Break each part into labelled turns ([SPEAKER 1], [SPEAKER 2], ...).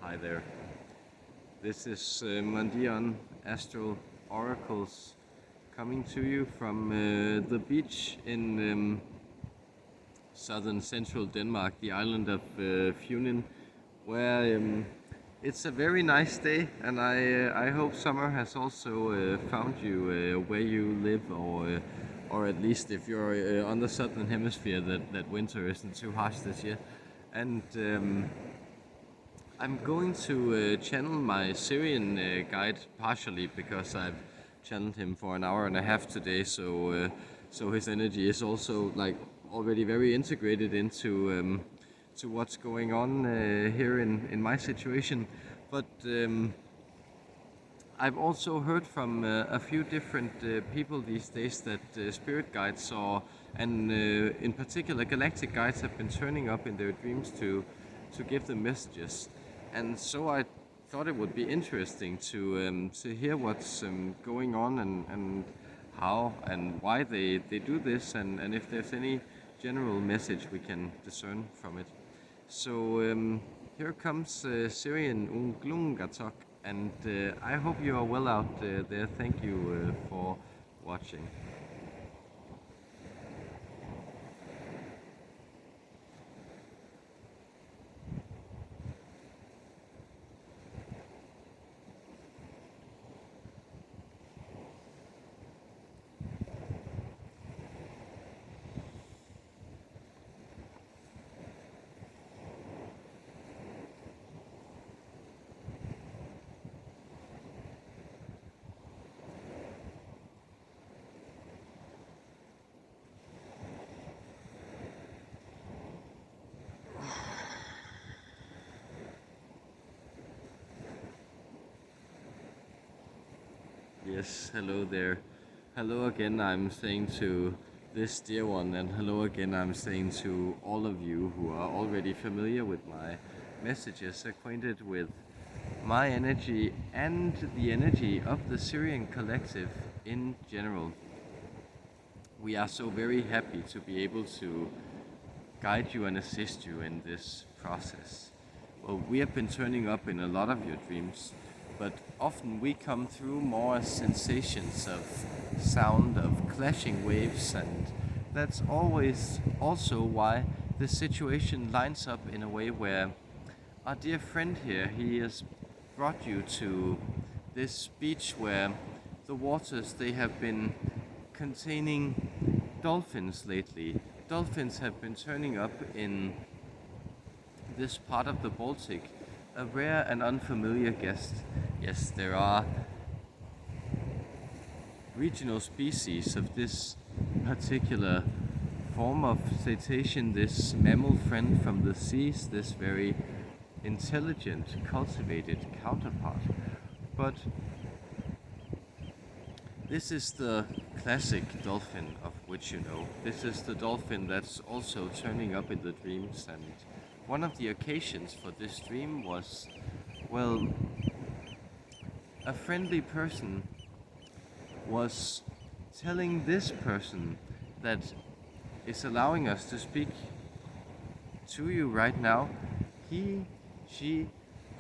[SPEAKER 1] Hi there. This is Mondion Astral Oracles coming to you from the beach in southern central Denmark, the island of Funen, where it's a very nice day, and I hope summer has also found you where you live, or at least if you're on the southern hemisphere, that winter isn't too harsh this year. And I'm going to channel my Syrian guide partially because I've channeled him for an hour and a half today. So his energy is also like already very integrated into to what's going on here in my situation. But I've also heard from a few different people these days that spirit guides and in particular galactic guides have been turning up in their dreams to give them messages. And so I thought it would be interesting to hear what's going on and how and why they do this, and if there's any general message we can discern from it. So here comes Syrian Unglungatoq, and I hope you are well out there. Thank you for watching. Yes, hello there. Hello again, I'm saying to this dear one, and hello again, I'm saying to all of you who are already familiar with my messages, acquainted with my energy and the energy of the Syrian collective in general. We are so very happy to be able to guide you and assist you in this process. Well, we have been turning up in a lot of your dreams, but often we come through more sensations of sound, of clashing waves, and that's always also why the situation lines up in a way where our dear friend here, he has brought you to this beach where the waters, they have been containing dolphins lately. Dolphins have been turning up in this part of the Baltic, a rare and unfamiliar guest. Yes, there are regional species of this particular form of cetacean, this mammal friend from the seas, this very intelligent, cultivated counterpart. But this is the classic dolphin of which you know. This is the dolphin that's also turning up in the dreams, and one of the occasions for this dream was, well, a friendly person was telling this person that is allowing us to speak to you right now. He, she,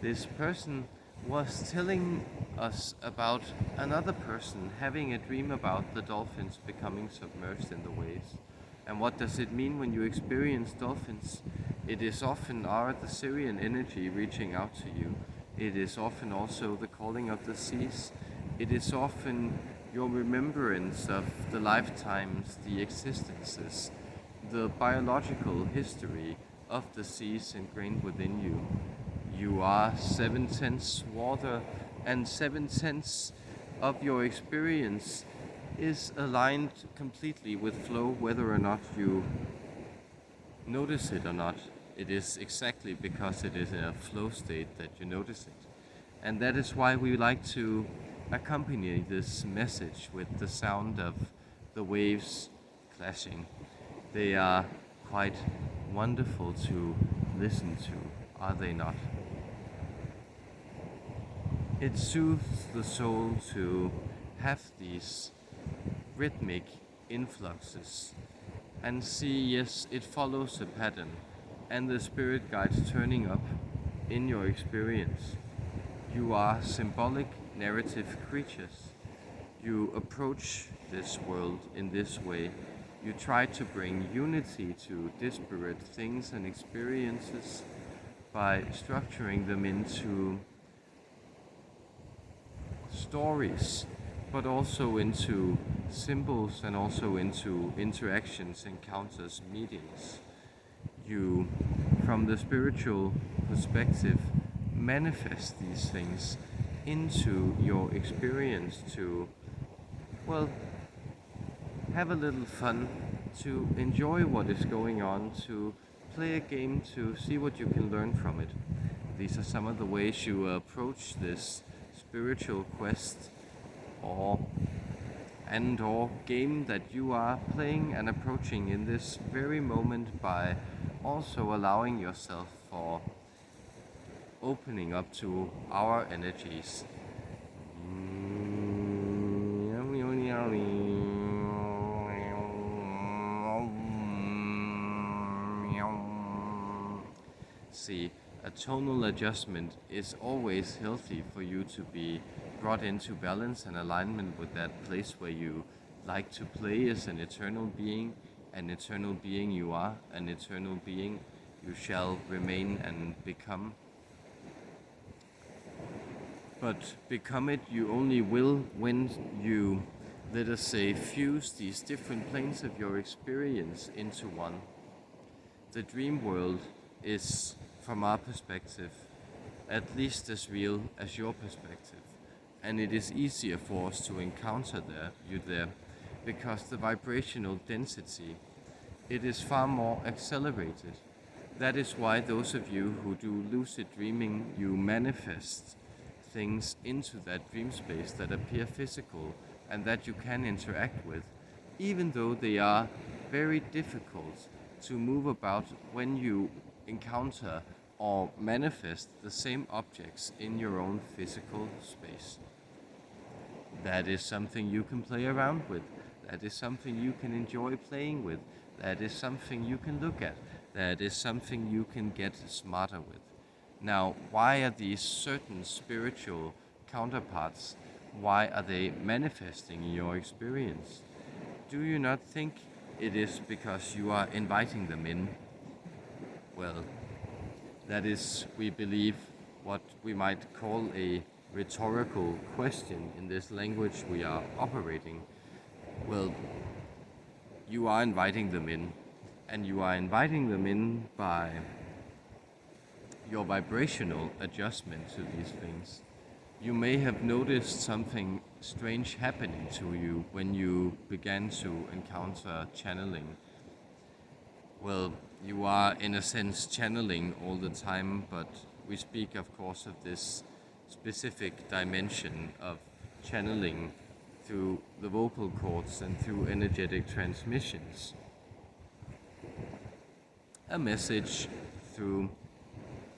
[SPEAKER 1] this person was telling us about another person having a dream about the dolphins becoming submerged in the waves. And what does it mean when you experience dolphins? It is often the Syrian energy reaching out to you. It is often also the calling of the seas. It is often your remembrance of the lifetimes, the existences, the biological history of the seas ingrained within you. You are 7/10 water, and 7/10 of your experience is aligned completely with flow, whether or not you notice it or not. It is exactly because it is in a flow state that you notice it. And that is why we like to accompany this message with the sound of the waves clashing. They are quite wonderful to listen to, are they not? It soothes the soul to have these rhythmic influxes and see, yes, it follows a pattern, and the spirit guides turning up in your experience. You are symbolic narrative creatures. You approach this world in this way. You try to bring unity to disparate things and experiences by structuring them into stories, but also into symbols and also into interactions, encounters, meetings. You, from the spiritual perspective, manifest these things into your experience to, well, have a little fun, to enjoy what is going on, to play a game, to see what you can learn from it. These are some of the ways you approach this spiritual quest or or game that you are playing and approaching in this very moment, by also allowing yourself for opening up to our energies. See, a tonal adjustment is always healthy for you to be brought into balance and alignment with that place where you like to play as an eternal being you are, an eternal being you shall remain and become. But become it you only will when you, let us say, fuse these different planes of your experience into one. The dream world is, from our perspective, at least as real as your perspective. And it is easier for us to encounter you there, because the vibrational density, it is far more accelerated. That is why those of you who do lucid dreaming, you manifest things into that dream space that appear physical and that you can interact with, even though they are very difficult to move about when you encounter or manifest the same objects in your own physical space. That is something you can play around with. That is something you can enjoy playing with. That is something you can look at. That is something you can get smarter with. Now, why are these certain spiritual counterparts, why are they manifesting in your experience? Do you not think it is because you are inviting them in? Well, that is, we believe, what we might call a rhetorical question in this language we are operating. Well, you are inviting them in, and you are inviting them in by your vibrational adjustment to these things. You may have noticed something strange happening to you when you began to encounter channeling. Well, you are in a sense channeling all the time, but we speak, of course, of this specific dimension of channeling through the vocal cords and through energetic transmissions. A message through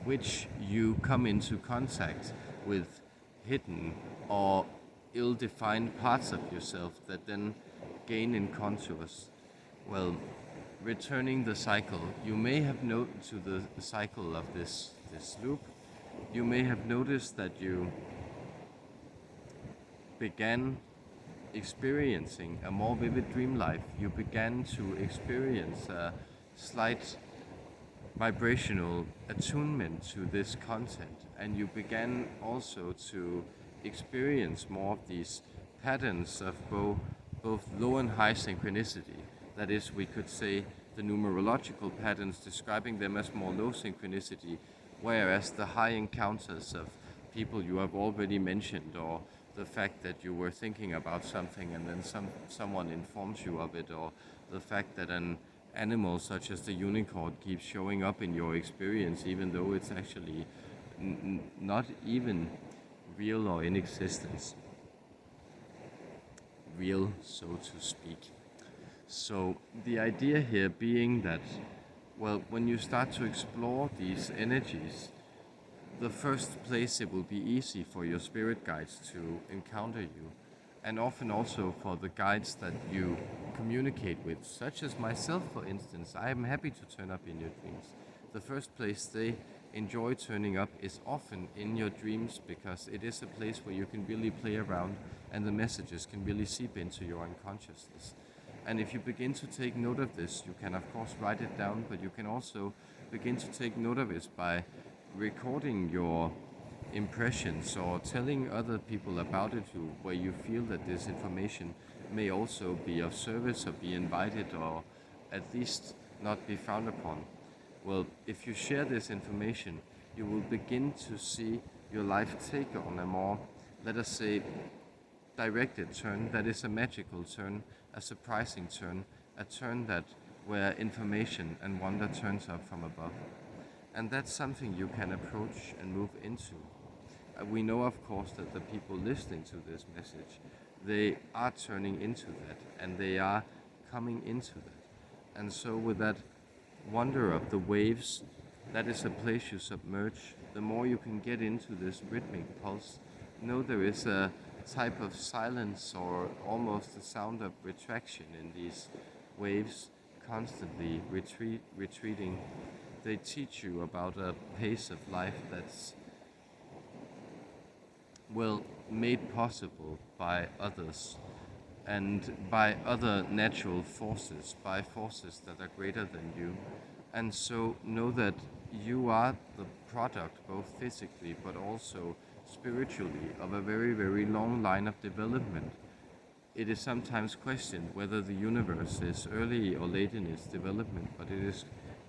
[SPEAKER 1] which you come into contact with hidden or ill-defined parts of yourself that then gain in contours. Well, returning the cycle, you may have noted to the cycle of this loop, you may have noticed that you began experiencing a more vivid dream life. You began to experience a slight vibrational attunement to this content, and you began also to experience more of these patterns of both low and high synchronicity. That is, we could say the numerological patterns, describing them as more low synchronicity, whereas the high encounters of people you have already mentioned, or the fact that you were thinking about something and then someone informs you of it, or the fact that an animal such as the unicorn keeps showing up in your experience even though it's actually not even real or in existence. Real, so to speak. So the idea here being that, well, when you start to explore these energies, the first place it will be easy for your spirit guides to encounter you, and often also for the guides that you communicate with, such as myself, for instance. I am happy to turn up in your dreams. The first place they enjoy turning up is often in your dreams, because it is a place where you can really play around and the messages can really seep into your unconsciousness. And if you begin to take note of this, you can of course write it down, but you can also begin to take note of it by recording your impressions or telling other people about it who, where you feel that this information may also be of service or be invited or at least not be frowned upon. Well, if you share this information, you will begin to see your life take on a more, let us say, directed turn that is a magical turn, a surprising turn, a turn that where information and wonder turns up from above. And that's something you can approach and move into. We know, of course, that the people listening to this message, they are turning into that and they are coming into that. And so with that wonder of the waves, that is a place you submerge. The more you can get into this rhythmic pulse, know there is a type of silence or almost a sound of retraction in these waves, constantly retreating. They teach you about a pace of life that's, well, made possible by others and by other natural forces, by forces that are greater than you. And so know that you are the product, both physically but also spiritually, of a very, very long line of development. It is sometimes questioned whether the universe is early or late in its development, but it is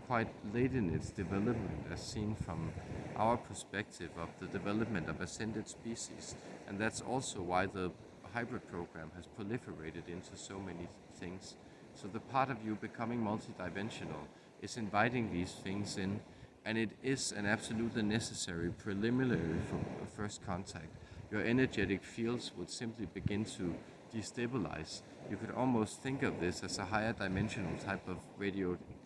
[SPEAKER 1] quite late in its development as seen from our perspective of the development of ascended species. And that's also why the hybrid program has proliferated into so many things. So the part of you becoming multidimensional is inviting these things in, and it is an absolutely necessary preliminary for first contact. Your energetic fields would simply begin to destabilize. You could almost think of this as a higher dimensional type of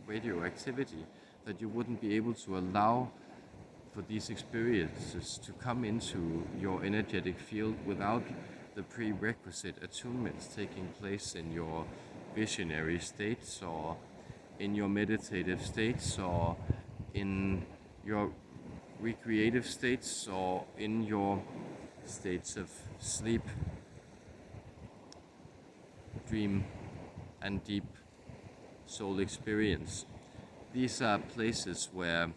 [SPEAKER 1] radioactivity that you wouldn't be able to allow for these experiences to come into your energetic field without the prerequisite attunements taking place in your visionary states or in your meditative states or in your recreative states or in your states of sleep, dream, and deep soul experience. These are places where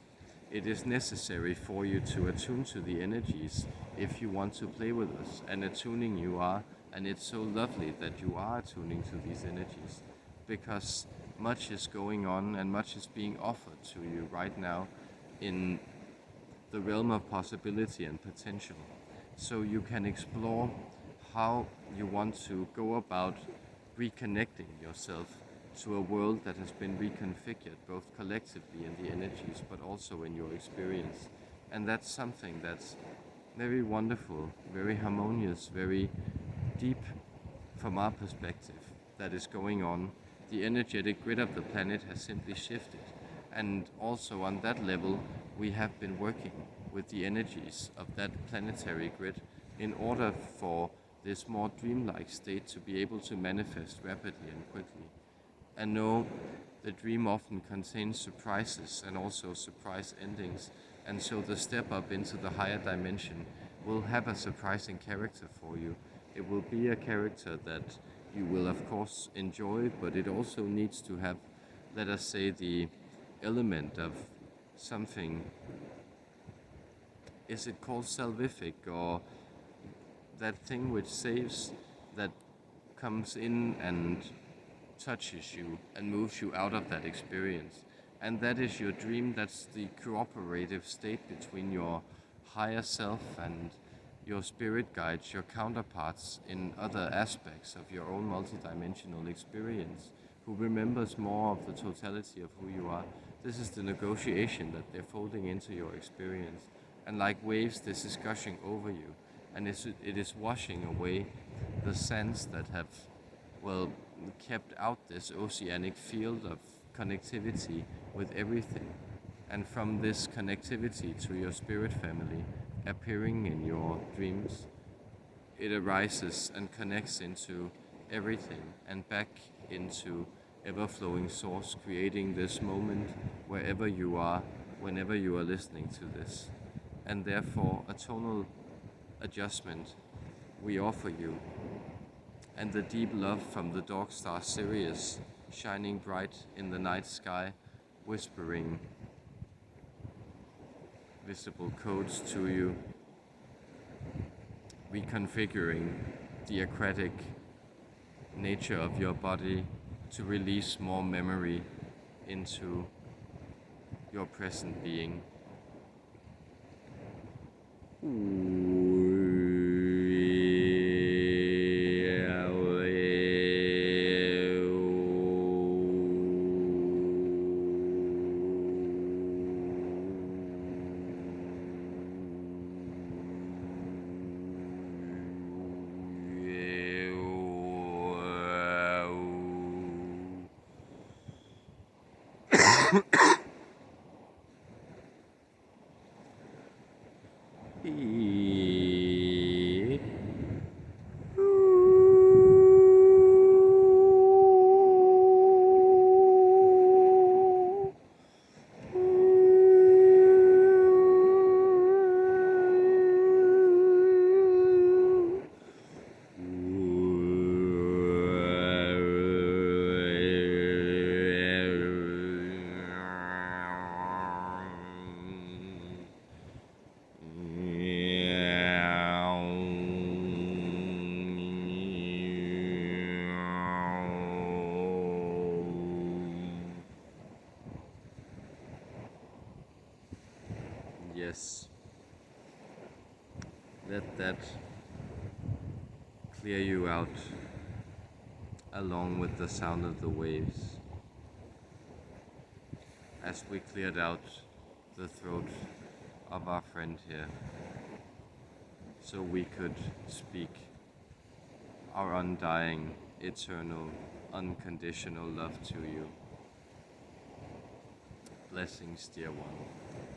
[SPEAKER 1] it is necessary for you to attune to the energies if you want to play with us. And attuning you are, and it's so lovely that you are attuning to these energies, because much is going on and much is being offered to you right now in the realm of possibility and potential. So you can explore how you want to go about reconnecting yourself to a world that has been reconfigured both collectively in the energies but also in your experience. And that's something that's very wonderful, very harmonious, very deep from our perspective that is going on. The energetic grid of the planet has simply shifted, and also on that level we have been working with the energies of that planetary grid in order for this more dreamlike state to be able to manifest rapidly and quickly. And no, the dream often contains surprises and also surprise endings, and so the step up into the higher dimension will have a surprising character for you. It will be a character that you will of course enjoy, but it also needs to have, let us say, the element of something, is it called salvific, or that thing which saves, that comes in and touches you and moves you out of that experience. And that is your dream. That's the cooperative state between your higher self and your spirit guides, your counterparts in other aspects of your own multidimensional experience, who remembers more of the totality of who you are. This is the negotiation that they're folding into your experience. And like waves, this is gushing over you, and it is washing away the sands that have, well, kept out this oceanic field of connectivity with everything. And from this connectivity to your spirit family appearing in your dreams, it arises and connects into everything and back into ever-flowing source, creating this moment wherever you are, whenever you are listening to this, and therefore a tonal adjustment we offer you, and the deep love from the dog star Sirius shining bright in the night sky, whispering visible codes to you, reconfiguring the aquatic nature of your body to release more memory into your present being. Yes, let that clear you out along with the sound of the waves, as we cleared out the throat of our friend here, so we could speak our undying, eternal, unconditional love to you. Blessings, dear one.